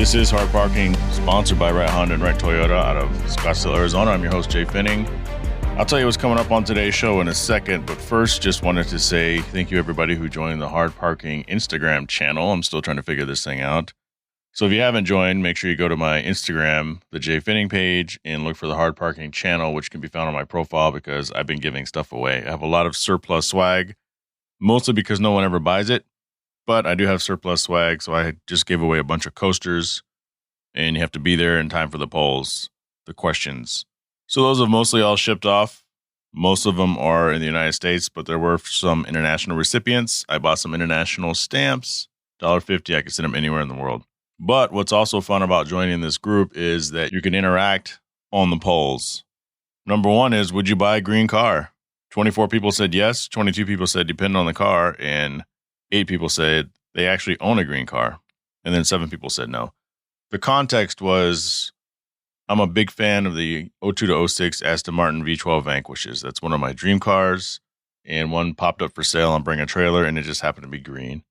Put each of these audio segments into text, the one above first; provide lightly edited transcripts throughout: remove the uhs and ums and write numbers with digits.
This is Hard Parking, sponsored by Wright Honda and Wright Toyota out of Scottsdale, Arizona. I'm your host, Jhae Pfenning. I'll tell you what's coming up on today's show in a second, but first, just wanted to say thank you everybody who joined the Hard Parking Instagram channel. I'm still trying to figure this thing out. So if you haven't joined, make sure you go to my Instagram, the Jhae Pfenning page, and look for the Hard Parking channel, which can be found on my profile because I've been giving stuff away. I have a lot of surplus swag, mostly because no one ever buys it, but I do have surplus swag, so I just gave away a bunch of coasters, and you have to be there in time for the polls, the questions. So those have mostly all shipped off. Most of them are in the United States, but there were some international recipients. I bought some international stamps, $1.50. I can send them anywhere in the world. But what's also fun about joining this group is that you can interact on the polls. Number one is, would you buy a green car? 24 people said yes. 22 people said depend on the car. And 8 people said they actually own a green car. And then 7 people said no. The context was, I'm a big fan of the 02 to 06 Aston Martin V12 Vanquishes. That's one of my dream cars. And one popped up for sale on Bring a Trailer, and it just happened to be green.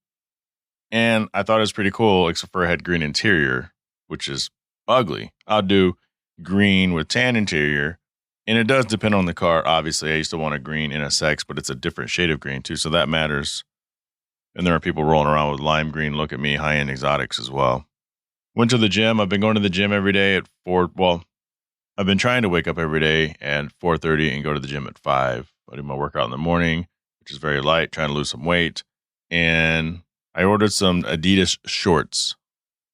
And I thought it was pretty cool, except for it had green interior, which is ugly. I'll do green with tan interior. And it does depend on the car. Obviously, I used to want a green NSX, but it's a different shade of green too, so that matters. And there are people rolling around with lime green, look at me, high-end exotics as well. Went to the gym. I've been going to the gym every day at 4. Well, I've been trying to wake up every day at 4:30 and go to the gym at 5. I do my workout in the morning, which is very light, trying to lose some weight. And I ordered some Adidas shorts.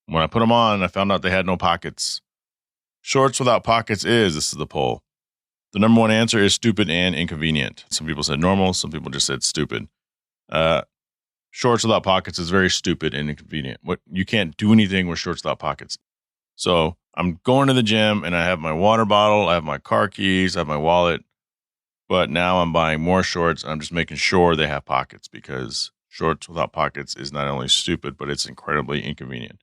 When I put them on, I found out they had no pockets. Shorts without pockets this is the poll. The number one answer is stupid and inconvenient. Some people said normal. Some people just said stupid. Shorts without pockets is very stupid and inconvenient. You can't do anything with shorts without pockets. So I'm going to the gym and I have my water bottle, I have my car keys, I have my wallet. But now I'm buying more shorts. And I'm just making sure they have pockets because shorts without pockets is not only stupid, but it's incredibly inconvenient.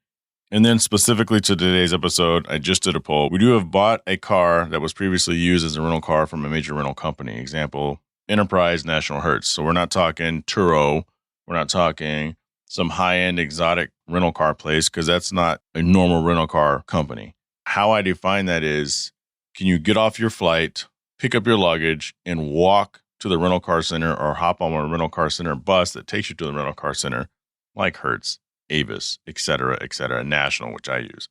And then specifically to today's episode, I just did a poll. We do have bought a car that was previously used as a rental car from a major rental company. Example, Enterprise National Hertz. So we're not talking Turo. We're not talking some high-end exotic rental car place because that's not a normal rental car company. How I define that is, can you get off your flight, pick up your luggage, and walk to the rental car center or hop on a rental car center bus that takes you to the rental car center, like Hertz, Avis, et cetera, National, which I use.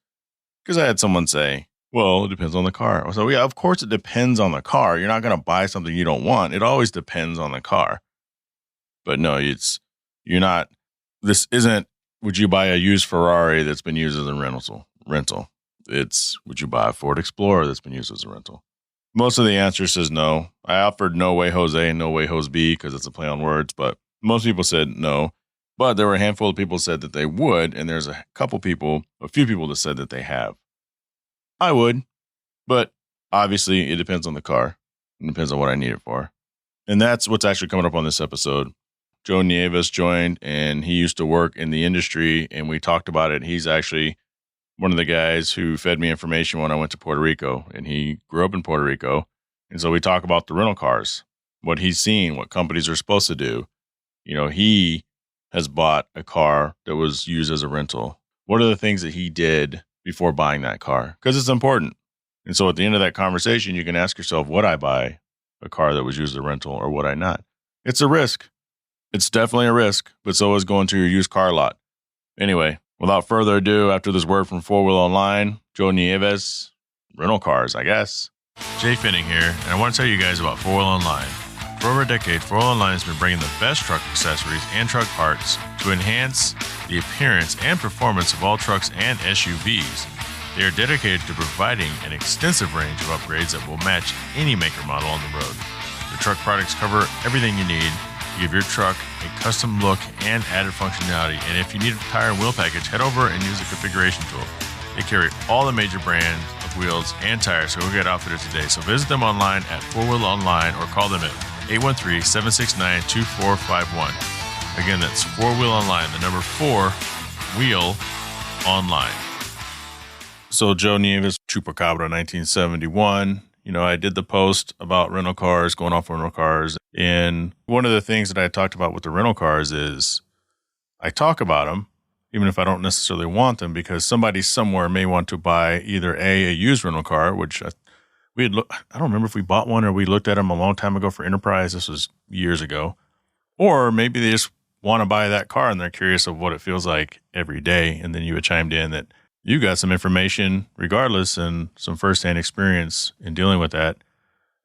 Because I had someone say, well, it depends on the car. So yeah, of course it depends on the car. You're not going to buy something you don't want. It always depends on the car. But no, this isn't, would you buy a used Ferrari that's been used as a rental? It's, would you buy a Ford Explorer that's been used as a rental? Most of the answer says no. I offered No Way Jose and No Way Jose B because it's a play on words, but most people said no. But there were a handful of people said that they would, and there's a few people that said that they have. I would, but obviously it depends on the car. It depends on what I need it for. And that's what's actually coming up on this episode. Joe Nieves joined, and he used to work in the industry, and we talked about it. He's actually one of the guys who fed me information when I went to Puerto Rico, and he grew up in Puerto Rico. And so we talk about the rental cars, what he's seen, what companies are supposed to do. He has bought a car that was used as a rental. What are the things that he did before buying that car? Because it's important. And so at the end of that conversation, you can ask yourself, would I buy a car that was used as a rental or would I not? It's a risk. It's definitely a risk, but so is going to your used car lot. Anyway, without further ado, after this word from 4 Wheel Online, Joe Nieves, rental cars, I guess. Jhae Pfenning here, and I want to tell you guys about 4 Wheel Online. For over a decade, 4 Wheel Online has been bringing the best truck accessories and truck parts to enhance the appearance and performance of all trucks and SUVs. They are dedicated to providing an extensive range of upgrades that will match any maker model on the road. The truck products cover everything you need to give your truck a custom look and added functionality. And if you need a tire and wheel package, head over and use the configuration tool. They carry all the major brands of wheels and tires, so go get outfitted today. So visit them online at 4Wheel Online or call them at 813-769-2451. Again, that's 4Wheel Online, the number 4 Wheel Online. So Joe Nieves, Chupacabra 1971. I did the post about rental cars, going off rental cars. And one of the things that I talked about with the rental cars is I talk about them, even if I don't necessarily want them, because somebody somewhere may want to buy either a used rental car, which I don't remember if we bought one or we looked at them a long time ago for Enterprise. This was years ago. Or maybe they just want to buy that car and they're curious of what it feels like every day. And then you had chimed in that you got some information regardless and some firsthand experience in dealing with that.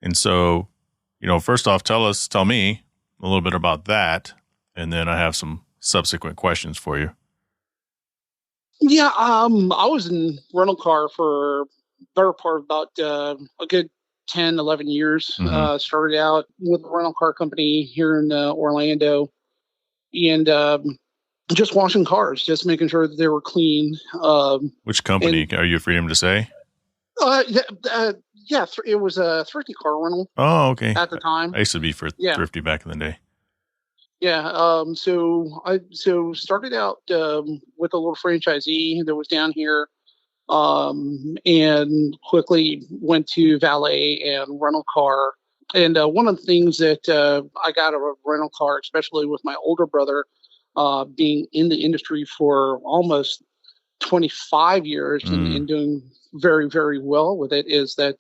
And so, first off, tell me a little bit about that. And then I have some subsequent questions for you. Yeah, I was in rental car for better part of about a good 10, 11 years. Mm-hmm. Started out with a rental car company here in Orlando and just washing cars, just making sure that they were clean. Which company? Are you freedom to say? Yeah, it was a Thrifty Car Rental. Oh, okay. At the time. I used to be for Thrifty back in the day. Yeah. So I started out with a little franchisee that was down here, and quickly went to valet and rental car. And one of the things that I got out of a rental car, especially with my older brother being in the industry for almost 25 years and doing very, very well with it, is that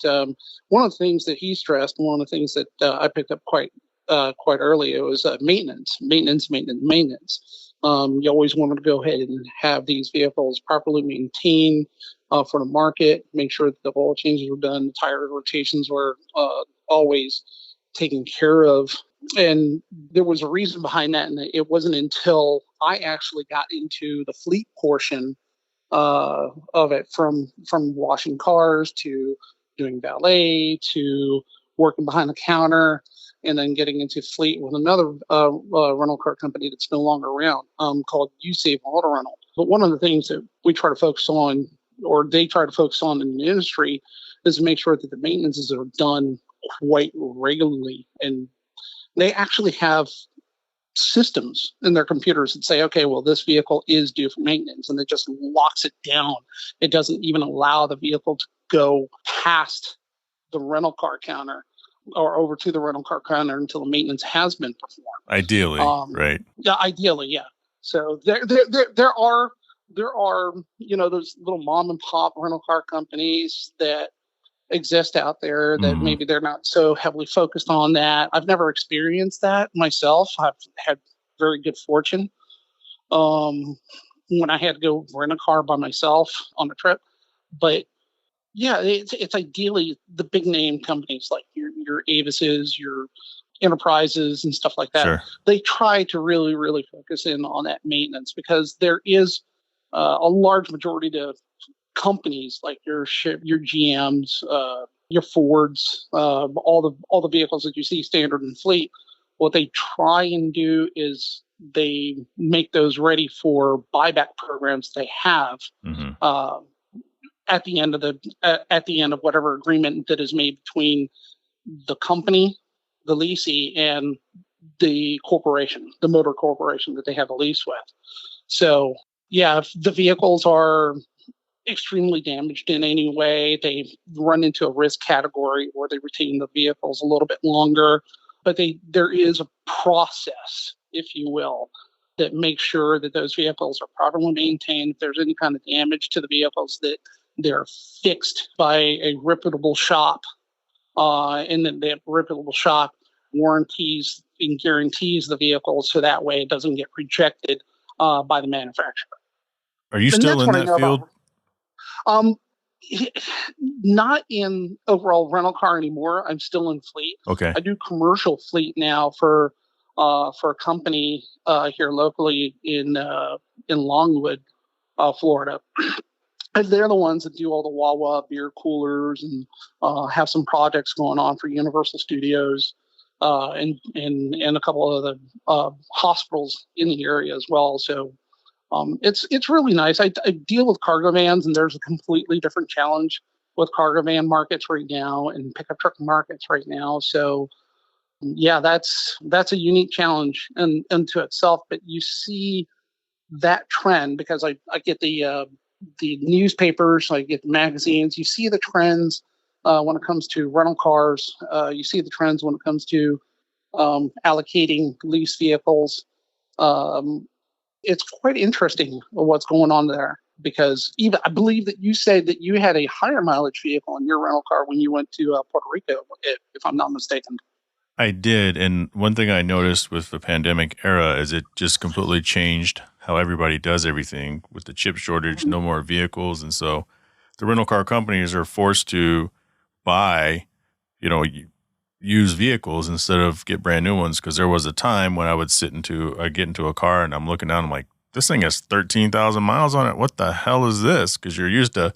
one of the things that he stressed, and one of the things that I picked up quite early, it was maintenance. You always wanted to go ahead and have these vehicles properly maintained for the market, make sure that the oil changes were done, the tire rotations were always taken care of. And there was a reason behind that, and it wasn't until I actually got into the fleet portion of it, from washing cars to doing valet to working behind the counter, and then getting into fleet with another rental car company that's no longer around, called USAVE Auto Rental. But one of the things that we try to focus on, or they try to focus on in the industry, is to make sure that the maintenances are done quite regularly. And they actually have systems in their computers that say, okay, well, this vehicle is due for maintenance, and it just locks it down. It doesn't even allow the vehicle to go past the rental car counter or over to the rental car counter until the maintenance has been performed. Ideally, right? Yeah, ideally, yeah. So there are those little mom and pop rental car companies that exist out there that maybe they're not so heavily focused on that. I've never experienced that myself. I've had very good fortune when I had to go rent a car by myself on a trip. But yeah, it's ideally the big name companies like your Avises, your Enterprises, and stuff like that. Sure. They try to really, really focus in on that maintenance, because there is a large majority of companies like your GMs, your Fords, all the vehicles that you see standard in fleet. What they try and do is they make those ready for buyback programs they have at the end of whatever agreement that is made between the company, the leasee, and the corporation, the motor corporation that they have a lease with. So yeah, if the vehicles are extremely damaged in any way, they run into a risk category, or they retain the vehicles a little bit longer. But there is a process, if you will, that makes sure that those vehicles are properly maintained. If there's any kind of damage to the vehicles, that they're fixed by a reputable shop, and then that reputable shop warranties and guarantees the vehicle, so that way it doesn't get rejected by the manufacturer. Are you still in that field? Not in overall rental car anymore. I'm still in fleet. Okay. I do commercial fleet now for a company here locally in Longwood, Florida. And they're the ones that do all the Wawa beer coolers and have some projects going on for Universal Studios and a couple of the hospitals in the area as well. So it's really nice. I deal with cargo vans, and there's a completely different challenge with cargo van markets right now and pickup truck markets right now. So yeah, that's a unique challenge unto itself. But you see that trend because I get the newspapers, I get the magazines. You see the trends when it comes to rental cars. You see the trends when it comes to allocating lease vehicles. it's quite interesting what's going on there because even I believe that you said that you had a higher mileage vehicle in your rental car when you went to Puerto Rico, if I'm not mistaken. I did. And one thing I noticed with the pandemic era is it just completely changed how everybody does everything with the chip shortage, no more vehicles. And so the rental car companies are forced to buy, used vehicles instead of get brand new ones. Cause there was a time when I would get into a car and I'm looking down, I'm like, this thing has 13,000 miles on it. What the hell is this? Cause you're used to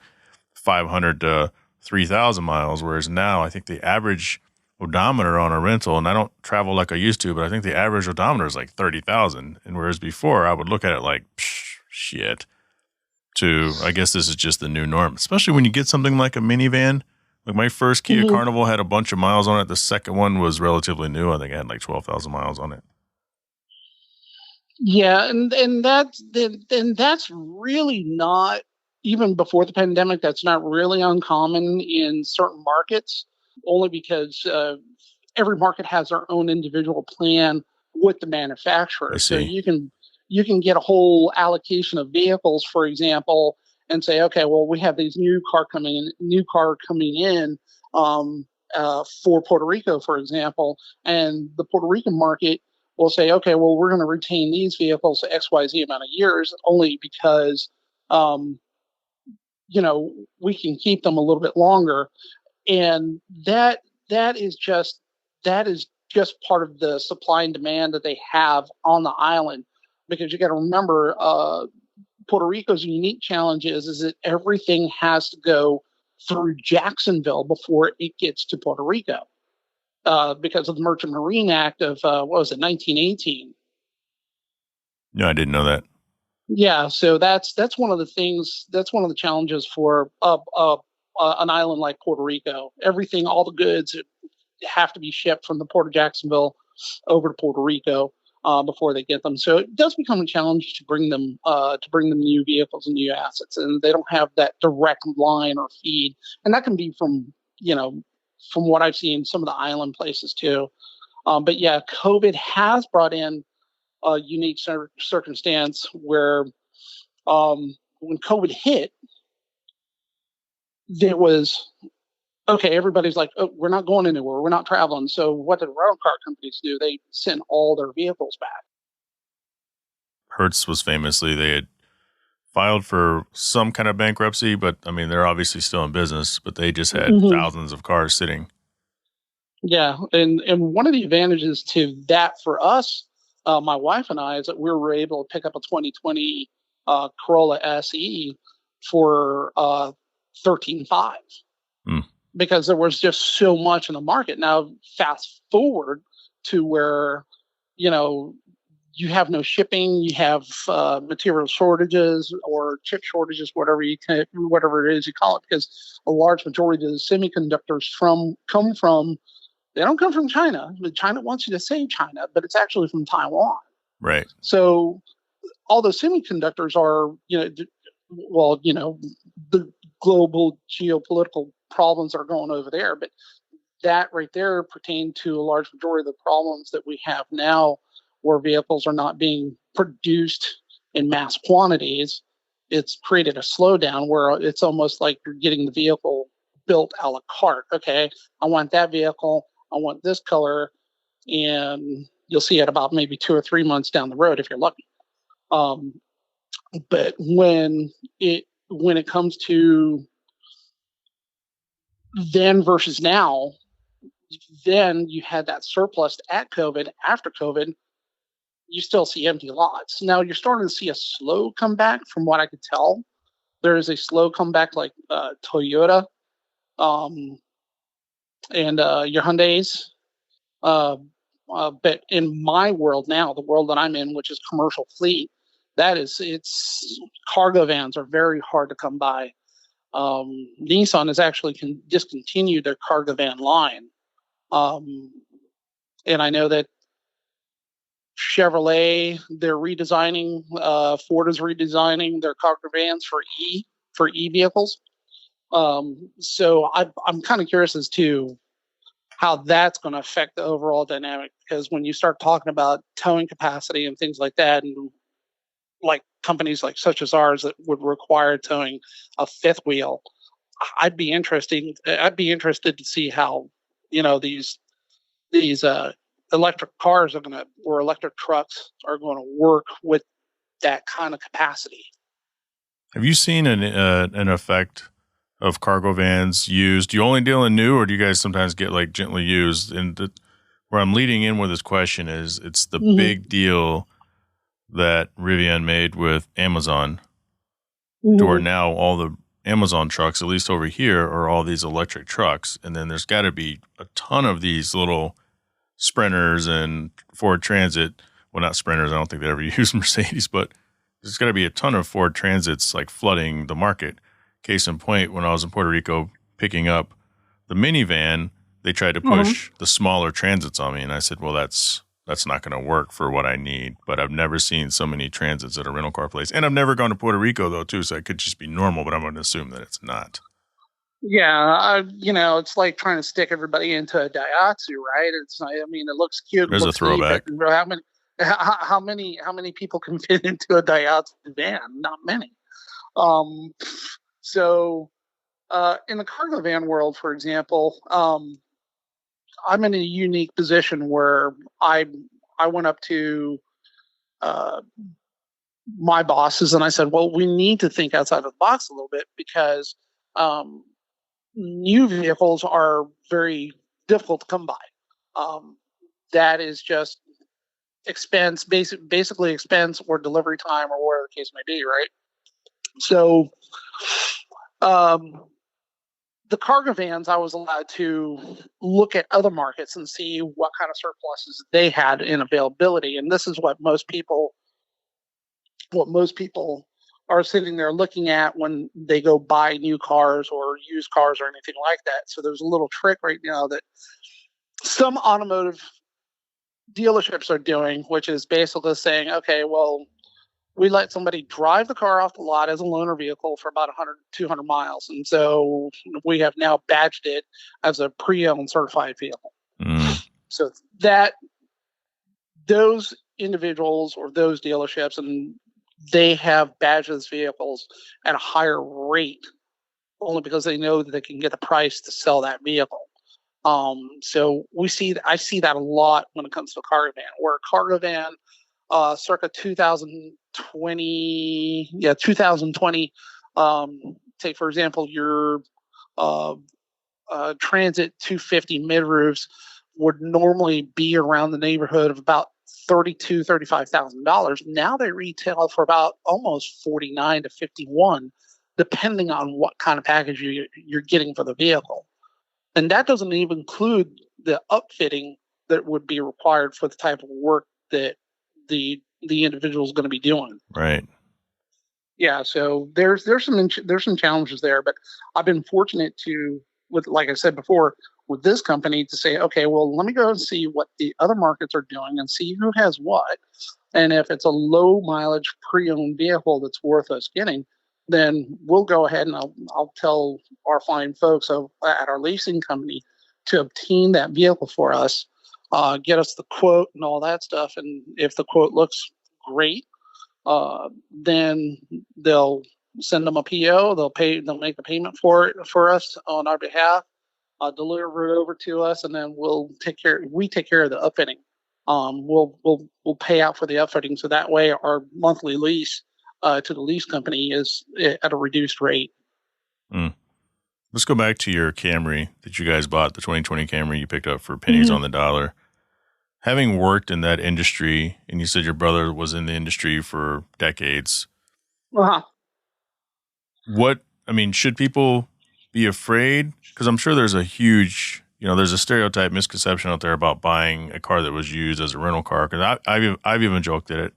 500 to 3,000 miles. Whereas now I think the average odometer on a rental, and I don't travel like I used to, but I think the average odometer is like 30,000. And whereas before I would look at it like, shit, I guess this is just the new norm, especially when you get something like a minivan. Like my first Kia Mhm. Carnival had a bunch of miles on it. The second one was relatively new. I think it had like 12,000 miles on it. Yeah, and that's really not even before the pandemic. That's not really uncommon in certain markets, only because every market has their own individual plan with the I manufacturer. So see. you can get a whole allocation of vehicles, for example, and say, okay, well, we have these new car coming in for Puerto Rico, for example, and the Puerto Rican market will say, okay, well, we're going to retain these vehicles XYZ amount of years only because, um, we can keep them a little bit longer. And that is just that is just part of the supply and demand that they have on the island, because you got to remember, Puerto Rico's unique challenge is that everything has to go through Jacksonville before it gets to Puerto Rico, because of the Merchant Marine Act of what was it, 1918. No, I didn't know that. Yeah, so that's one of the things. That's one of the challenges for an island like Puerto Rico. Everything, all the goods have to be shipped from the port of Jacksonville over to Puerto Rico before they get them. So it does become a challenge to bring them new vehicles and new assets, and they don't have that direct line or feed. And that can be from what I've seen, some of the island places too. But yeah, COVID has brought in a unique circumstance where, when COVID hit, there was okay. Everybody's like, "Oh, we're not going anywhere. We're not traveling." So what did rental car companies do? They sent all their vehicles back. Hertz was famously, they had filed for some kind of bankruptcy, but I mean, they're obviously still in business, but they just had Hmm. thousands of cars sitting. Yeah, and one of the advantages to that for us, my wife and I, is that we were able to pick up a 2020 Corolla SE for 13.5, Hmm. because there was just so much in the market. Now, fast forward to where, you know, you have no shipping, you have material shortages or chip shortages, whatever it is you call it, because a large majority of the semiconductors come from they don't come from China. China wants you to say China, but it's actually from Taiwan. Right. So all those semiconductors are, well, the global geopolitical problems are going over there, but that right there pertain to a large majority of the problems that we have now, where vehicles are not being produced in mass quantities. It's created a slowdown where it's almost like you're getting the vehicle built a la carte. Okay, I want that vehicle, I want this color, and you'll see it about maybe 2 or 3 months down the road if you're lucky. Um, but when it comes to then versus now, then you had that surplus at COVID. After COVID, you still see empty lots. Now you're starting to see a slow comeback, from what I could tell. There is a slow comeback, like Toyota, um, and your Hyundai's. Uh, but in my world now, the world that I'm in, which is commercial fleet, it's cargo vans are very hard to come by. Nissan has actually discontinued their cargo van line. Um, and I know that Chevrolet, they're redesigning, Ford is redesigning their cargo vans for e vehicles. So I'm kind of curious as to how that's going to affect the overall dynamic, because when you start talking about towing capacity and things like that, and like companies like such as ours that would require towing a fifth wheel. I'd be interested to see how, these electric cars or electric trucks are going to work with that kind of capacity. Have you seen an effect of cargo vans used? Do you only deal in new, or do you guys sometimes get like gently used? And where I'm leading in with this question is, it's the big deal that Rivian made with Amazon, to where now all the Amazon trucks, at least over here, are all these electric trucks. And then there's got to be a ton of these little Sprinters and Ford Transit. Well, not Sprinters. I don't think they ever use Mercedes, but there's got to be a ton of Ford Transits like flooding the market. Case in point, when I was in Puerto Rico picking up the minivan, they tried to push the smaller Transits on me. And I said, well, that's not going to work for what I need. But I've never seen so many Transits at a rental car place. And I've never gone to Puerto Rico, though, too. So it could just be normal, but I'm going to assume that it's not. Yeah, it's like trying to stick everybody into a Daihatsu, right? It looks cute. There's a throwback. But how many people can fit into a Daihatsu van? Not many. So in the cargo van world, for example, I'm in a unique position where I went up to my bosses and I said, well, we need to think outside of the box a little bit because new vehicles are very difficult to come by. That is just expense, basically expense or delivery time or whatever the case may be, right? So the cargo vans, I was allowed to look at other markets and see what kind of surpluses they had in availability. And this is what most people are sitting there looking at when they go buy new cars or used cars or anything like that. So there's a little trick right now that some automotive dealerships are doing, which is basically saying, okay, well, we let somebody drive the car off the lot as a loaner vehicle for about 100, 200 miles. And so we have now badged it as a pre-owned certified vehicle. So that those individuals or those dealerships, and they have badged those vehicles at a higher rate only because they know that they can get the price to sell that vehicle. So I see that a lot when it comes to a cargo van, where a cargo van, circa 2020, take for example, your Transit 250 mid-roofs would normally be around the neighborhood of about $35,000. Now they retail for about almost 49 to 51, depending on what kind of package you're getting for the vehicle. And that doesn't even include the upfitting that would be required for the type of work that the individual is going to be doing. Right. Yeah. So there's some challenges there, but I've been fortunate like I said before, with this company to say, okay, well, let me go and see what the other markets are doing and see who has what. And if it's a low mileage pre-owned vehicle that's worth us getting, then we'll go ahead and I'll tell our fine folks at our leasing company to obtain that vehicle for us, get us the quote and all that stuff. And if the quote looks great, then they'll send them a PO. They'll make the payment for it for us on our behalf, deliver it over to us, and then we take care of the upfitting. We'll pay out for the upfitting, so that way our monthly lease to the lease company is at a reduced rate. Let's go back to your Camry that you guys bought, the 2020 Camry you picked up for pennies on the dollar. Having worked in that industry, and you said your brother was in the industry for decades. Should people be afraid? Because I'm sure there's a huge, there's a stereotype misconception out there about buying a car that was used as a rental car. Because I've even joked at it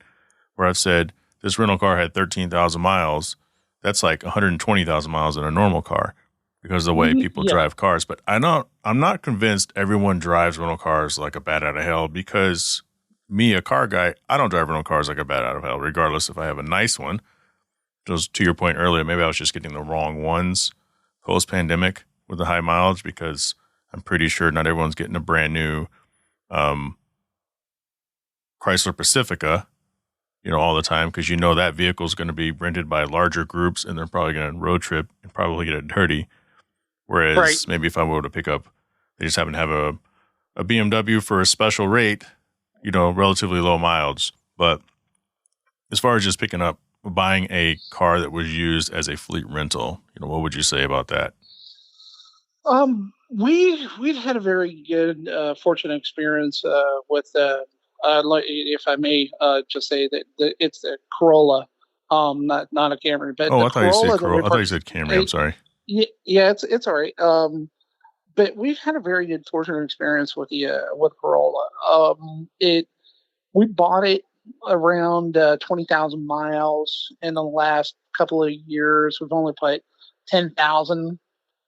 where I've said this rental car had 13,000 miles. That's like 120,000 miles in a normal car because of the way people drive cars. But I'm not convinced everyone drives rental cars like a bat out of hell, because me, a car guy, I don't drive rental cars like a bat out of hell, regardless if I have a nice one. Just to your point earlier, maybe I was just getting the wrong ones post-pandemic with the high mileage, because I'm pretty sure not everyone's getting a brand new Chrysler Pacifica all the time because that vehicle is going to be rented by larger groups and they're probably going to road trip and probably get it dirty. Right. Whereas maybe if I were to pick up, they just happen to have a BMW for a special rate, relatively low miles. But as far as just picking up, buying a car that was used as a fleet rental, what would you say about that? We've had a very good, fortunate experience with, if I may, just say that it's a Corolla, not a Camry, but Oh, the I thought you said Corolla that we Corolla. I thought you purchased. said Camry. I'm sorry. Yeah, it's all right. But we've had a very good, fortunate experience with Corolla. It We bought it around 20,000 miles in the last couple of years. We've only put 10,000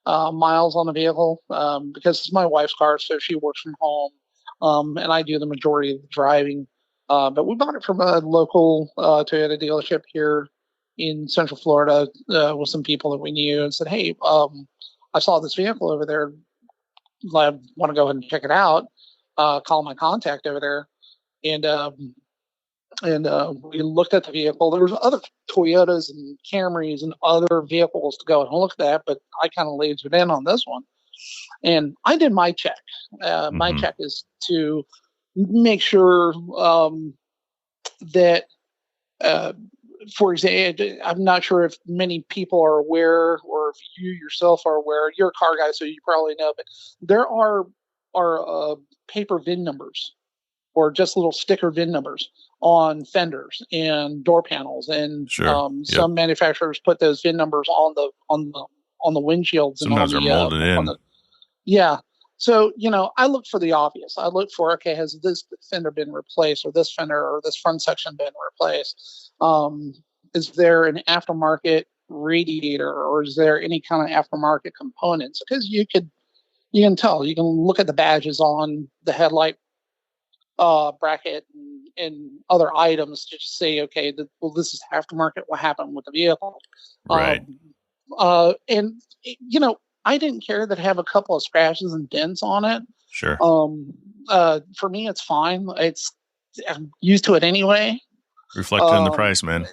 miles on the vehicle because it's my wife's car, so she works from home, and I do the majority of the driving. But we bought it from a local Toyota dealership here in Central Florida with some people that we knew, and said, "Hey, I saw this vehicle over there. I want to go ahead and check it out." Call my contact over there, and we looked at the vehicle. There was other Toyotas and Camrys and other vehicles to go and look at that, but I kind of laid it in on this one. And I did my check. My Mm-hmm. check is to make sure that, uh, for example, I'm not sure if many people are aware, or if you yourself are aware. You're a car guy, so you probably know, but there are paper VIN numbers or just little sticker VIN numbers on fenders and door panels, and Sure. Yep. some manufacturers put those VIN numbers on the windshields and Sometimes they're molded on in. the yeah. So I look for the obvious. I look for, okay, has this fender been replaced, or this fender or this front section been replaced? Is there an aftermarket radiator, or is there any kind of aftermarket components? Because you can tell, you can look at the badges on the headlight bracket and other items to say, okay, well, this is aftermarket. What happened with the vehicle? Right. Um, and I didn't care that I have a couple of scratches and dents on it. Sure. Um, for me, it's fine. I'm used to it anyway. Reflected in the Um, price, man.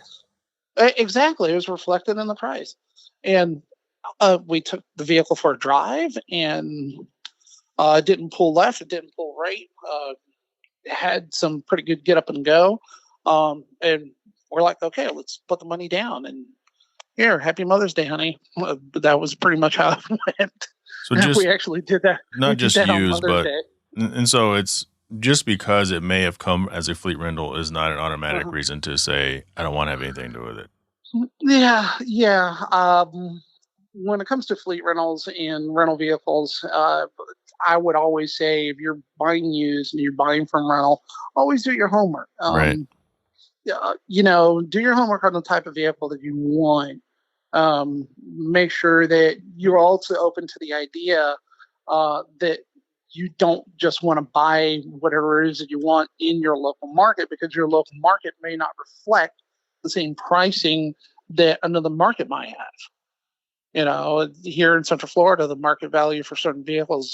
exactly, it was reflected in the price, and we took the vehicle for a drive, and it didn't pull left, it didn't pull right. Had some pretty good get up and go. And we're like, okay, let's put the money down, and here, happy Mother's Day, honey. But that was pretty much how it went. So just We actually did that. We not did just that on used, Mother's but Day. and so it's just because it may have come as a fleet rental is not an automatic Uh-huh. reason to say I don't want to have anything to do with it. Yeah, yeah. When it comes to fleet rentals and rental vehicles, I would always say, if you're buying used and you're buying from rental, always do your homework. Right. Yeah, do your homework on the type of vehicle that you want. Make sure that you're also open to the idea that you don't just want to buy whatever it is that you want in your local market, because your local market may not reflect the same pricing that another market might have. Here in Central Florida, the market value for certain vehicles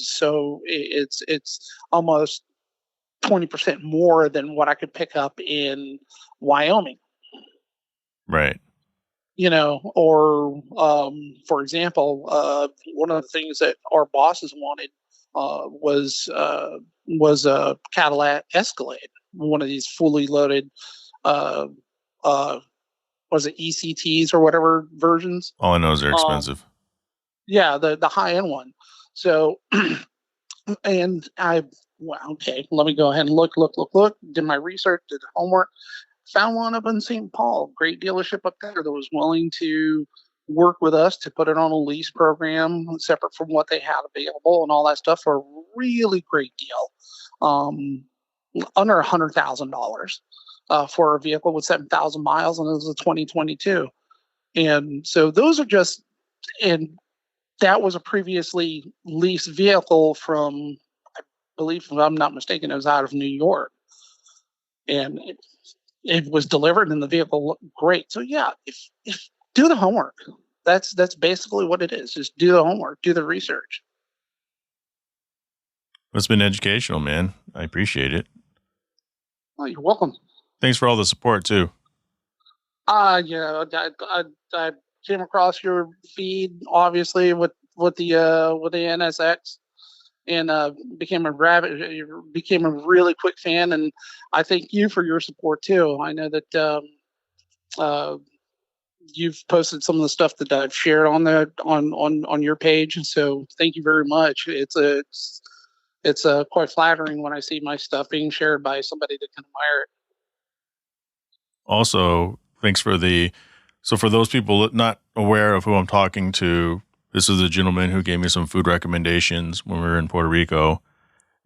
is it's almost 20% more than what I could pick up in Wyoming. Right. Or for example, one of the things that our bosses wanted was a Cadillac Escalade, one of these fully loaded, uh, uh, was it ECTs or whatever versions? All I know is they're Um, expensive. yeah, the high end one. So, and well, okay, let me go ahead and look. Did my research, did the homework. Found one up in St. Paul, great dealership up there that was willing to work with us to put it on a lease program separate from what they had available and all that stuff for a really great deal. Under $100,000 for a vehicle with 7,000 miles, and it was a 2022. And so those are just, and that was a previously leased vehicle from, I believe, if I'm not mistaken, it was out of New York. And it was delivered and the vehicle looked great. So yeah, if do the homework. That's basically what it is. Just do the homework, do the research. It's been educational, man. I appreciate it. Oh, you're welcome. Thanks for all the support too. Yeah, I came across your feed obviously with the NSX, and became a really quick fan, and I thank you for your support too. I know that uh, you've posted some of the stuff that I've shared on on your page, so thank you very much. It's quite flattering when I see my stuff being shared by somebody that can admire it. Also, thanks for so for those people not aware of who I'm talking to, this is a gentleman who gave me some food recommendations when we were in Puerto Rico.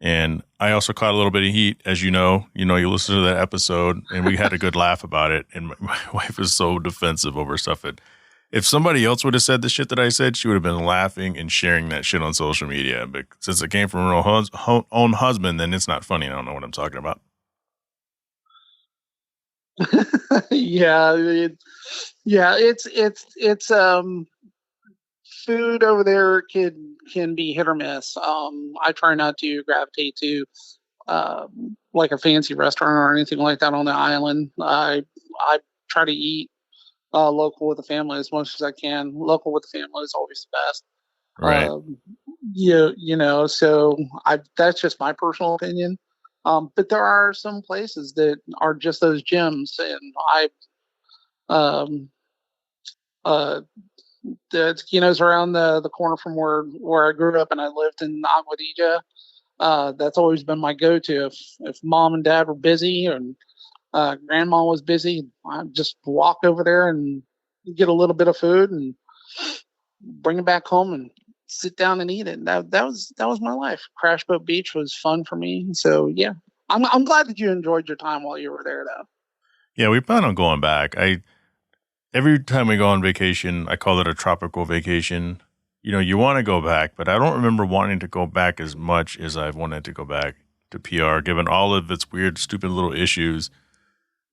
And I also caught a little bit of heat, as you know, you listen to that episode and we had a good laugh about it. And my wife is so defensive over stuff. If somebody else would have said the shit that I said, she would have been laughing and sharing that shit on social media. But since it came from her own husband, then it's not funny. I don't know what I'm talking about. Yeah, it's food over there can be hit or miss. I try not to gravitate to like a fancy restaurant or anything like that on the island. I try to eat local with the family as much as I can. Local with the family is always the best. Right. So that's just my personal opinion. But there are some places that are just those gems, and um, the taquinos around the corner from where I grew up, and I lived in Aguadilla. That's always been my go-to. If mom and dad were busy and grandma was busy, I just walk over there and get a little bit of food and bring it back home and sit down and eat it. That was my life. Crash Boat Beach was fun for me. So yeah, I'm glad that you enjoyed your time while you were there, though. Yeah, we plan on going back. Every time we go on vacation, I call it a tropical vacation. You want to go back, but I don't remember wanting to go back as much as I've wanted to go back to PR, given all of its weird, stupid little issues.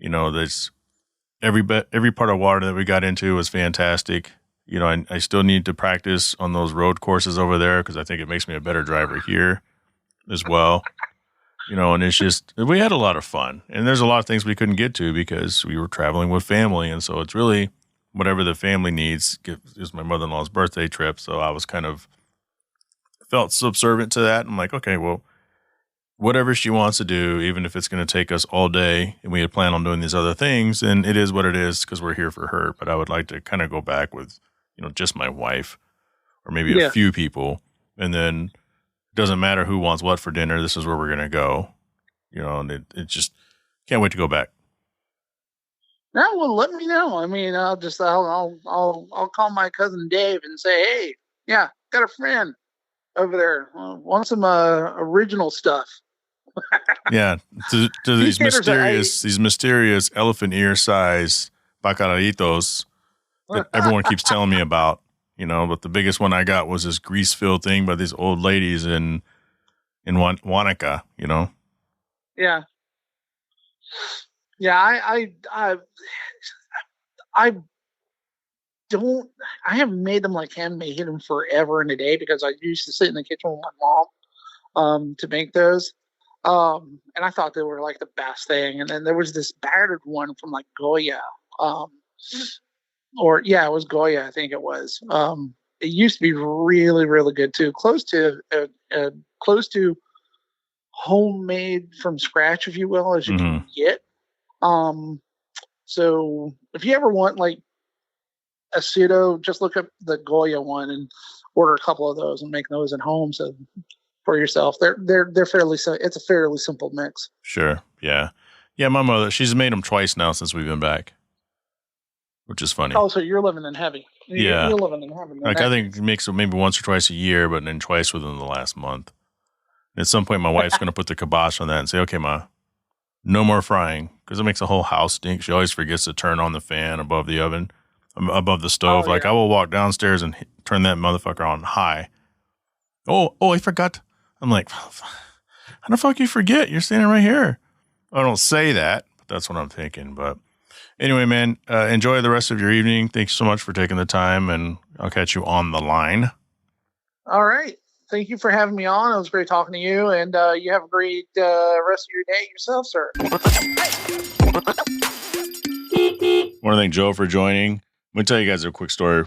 There's every part of water that we got into was fantastic. I still need to practice on those road courses over there because I think it makes me a better driver here as well. And it's just, we had a lot of fun. And there's a lot of things we couldn't get to because we were traveling with family. And so it's really whatever the family needs. It was my mother-in-law's birthday trip. So I was kind of felt subservient to that. I'm like, okay, well, whatever she wants to do, even if it's going to take us all day and we had planned on doing these other things, and it is what it is because we're here for her. But I would like to kind of go back with, just my wife or maybe a few people. And then it doesn't matter who wants what for dinner. This is where we're going to go, and it just can't wait to go back. Yeah, well, let me know. I mean, I'll call my cousin Dave and say, hey, yeah, got a friend over there. Want some original stuff. Yeah, to these mysterious elephant ear size bacalaitos that everyone keeps telling me about, but the biggest one I got was this grease-filled thing by these old ladies in Wanaka, Yeah. Yeah, I haven't made them like handmade them forever and a day because I used to sit in the kitchen with my mom to make those. And I thought they were like the best thing. And then there was this battered one from like Goya. It was Goya, I think it was. It used to be really, really good too. Close to homemade from scratch, if you will, as you can get. So if you ever want like a pseudo, just look up the Goya one and order a couple of those and make those at home. So for yourself, they're fairly. It's a fairly simple mix. Sure. Yeah. Yeah. My mother, she's made them twice now since we've been back, which is funny. Oh, so you're living in heavy. Yeah. You're living in heaven. Like I think it makes it maybe once or twice a year, but then twice within the last month. And at some point, my wife's going to put the kibosh on that and say, okay, Ma, no more frying because it makes the whole house stink. She always forgets to turn on the fan above the oven, above the stove. I will walk downstairs and turn that motherfucker on high. Oh, I forgot. I'm like, how the fuck you forget? You're standing right here. I don't say that, but that's what I'm thinking. But anyway, man, enjoy the rest of your evening. Thanks so much for taking the time, and I'll catch you on the line. All right. Thank you for having me on. It was great talking to you, and you have a great rest of your day yourself, sir. want to thank Joe for joining. I'm going to tell you guys a quick story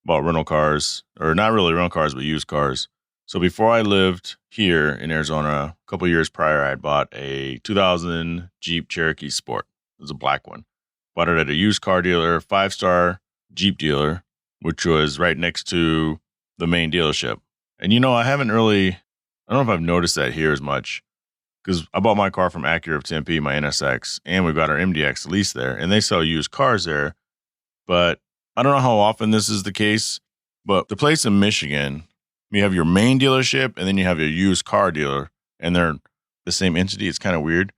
about rental cars, or not really rental cars, but used cars. So before I lived here in Arizona, a couple years prior, I had bought a 2000 Jeep Cherokee Sport. It was a black one. Bought it at a used car dealer, 5-star Jeep dealer, which was right next to the main dealership. And I don't know if I've noticed that here as much, because I bought my car from Acura of Tempe, my NSX, and we've got our MDX lease there, and they sell used cars there. But I don't know how often this is the case, but the place in Michigan, you have your main dealership and then you have your used car dealer, and they're the same entity. It's kind of weird.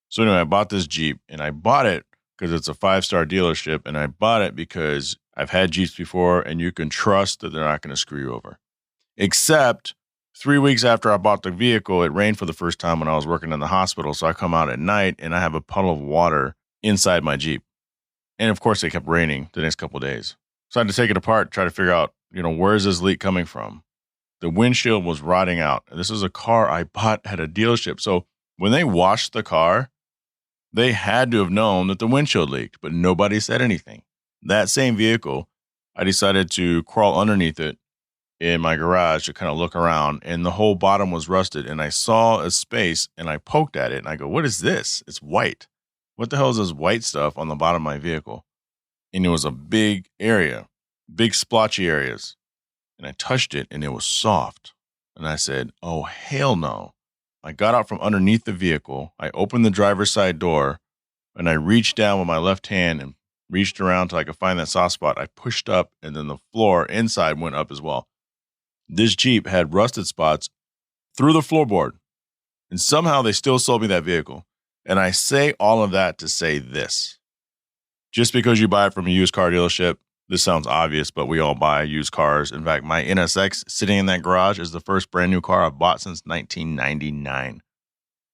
So anyway, I bought this Jeep, and I bought it because it's a 5-star dealership, and I bought it because I've had Jeeps before, and you can trust that they're not going to screw you over. Except 3 weeks after I bought the vehicle, it rained for the first time when I was working in the hospital. So I come out at night, and I have a puddle of water inside my Jeep. And of course, it kept raining the next couple of days. So I had to take it apart, try to figure out, where is this leak coming from? The windshield was rotting out. And this is a car I bought at a dealership. So when they washed the car, they had to have known that the windshield leaked, but nobody said anything. That same vehicle, I decided to crawl underneath it in my garage to kind of look around, and the whole bottom was rusted. And I saw a space, and I poked at it, and I go, what is this? It's white. What the hell is this white stuff on the bottom of my vehicle? And it was a big area, big splotchy areas. And I touched it, and it was soft. And I said, oh, hell no. I got out from underneath the vehicle. I opened the driver's side door, and I reached down with my left hand and reached around till I could find that soft spot. I pushed up, and then the floor inside went up as well. This Jeep had rusted spots through the floorboard, and somehow they still sold me that vehicle. And I say all of that to say this. Just because you buy it from a used car dealership, this sounds obvious, but we all buy used cars. In fact, my NSX sitting in that garage is the first brand new car I've bought since 1999.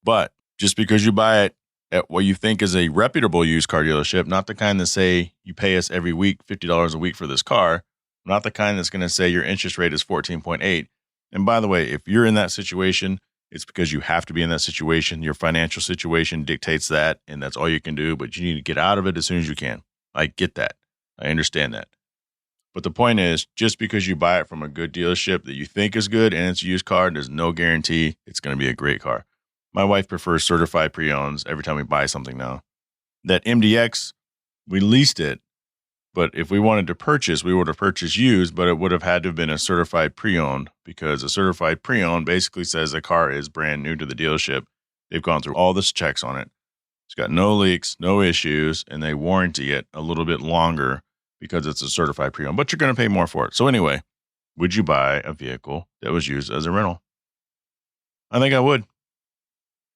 But just because you buy it at what you think is a reputable used car dealership, not the kind that say you pay us every week $50 a week for this car, not the kind that's going to say your interest rate is 14.8. And by the way, if you're in that situation, it's because you have to be in that situation. Your financial situation dictates that, and that's all you can do, but you need to get out of it as soon as you can. I get that. I understand that. But the point is, just because you buy it from a good dealership that you think is good and it's a used car, there's no guarantee it's going to be a great car. My wife prefers certified pre-owns every time we buy something now. That MDX, we leased it, but if we wanted to purchase, we would have purchased used, but it would have had to have been a certified pre-owned, because a certified pre-owned basically says the car is brand new to the dealership. They've gone through all this checks on it. It's got no leaks, no issues, and they warranty it a little bit longer because it's a certified pre-owned, but you're going to pay more for it. So anyway, would you buy a vehicle that was used as a rental? I think I would.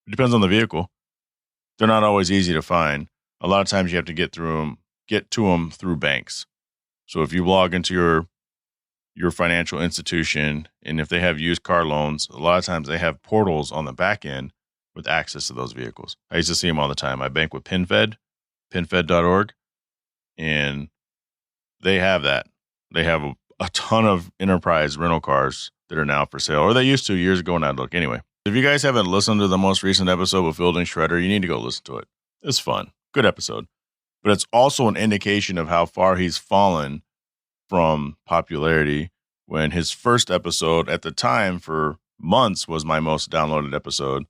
It depends on the vehicle. They're not always easy to find. A lot of times you have to get to them through banks. So if you log into your financial institution, and if they have used car loans, a lot of times they have portals on the back end with access to those vehicles. I used to see them all the time. I bank with pinfed.org, and they have that. They have a ton of enterprise rental cars that are now for sale, or they used to years ago. Now look. Anyway, if you guys haven't listened to the most recent episode with Fielding Shredder, you need to go listen to it. It's fun. Good episode. But it's also an indication of how far he's fallen from popularity, when his first episode at the time for months was my most downloaded episode.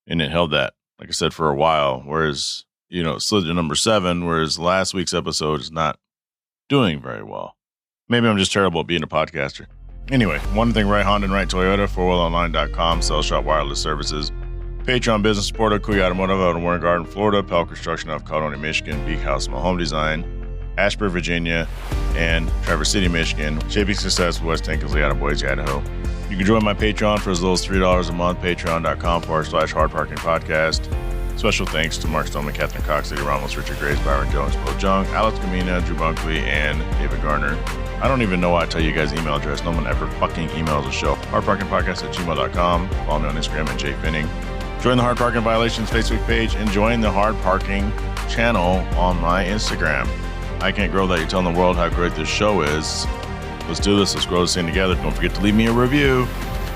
And it held that, like I said, for a while. Whereas, it slid to number 7, whereas last week's episode is not doing very well. Maybe I'm just terrible at being a podcaster. Anyway, One Thing Right Honda and Right Toyota, 4wheelonline.com, Sell Shop Wireless Services, Patreon Business Supporter, Kuya Automotive out in Warren Garden, Florida, Pell Construction out of Caledonia, Michigan, Beak House Small Home Design, Ashburn, Virginia, and Traverse City, Michigan, Shaping Success, West Tankersley out of Boise, Idaho. You can join my Patreon for as little as $3 a month, patreon.com/hardparking podcast. Special thanks to Mark Stone, Catherine Cox, Lady Ramos, Richard Graves, Byron Jones, Bo Jung, Alex Gamina, Drew Bunkley, and David Garner. I don't even know why I tell you guys' email address. No one ever fucking emails the show. hardparkingpodcast@gmail.com. Follow me on Instagram at Jhae Pfenning. Join the Hard Parking Violations Facebook page and join the Hard Parking channel on my Instagram. I can't grow that. You're telling the world how great this show is. Let's do this. Let's grow this thing together. Don't forget to leave me a review.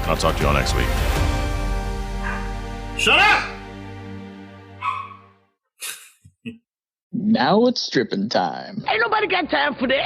And I'll talk to you all next week. Shut up! Now it's stripping time. Ain't nobody got time for that.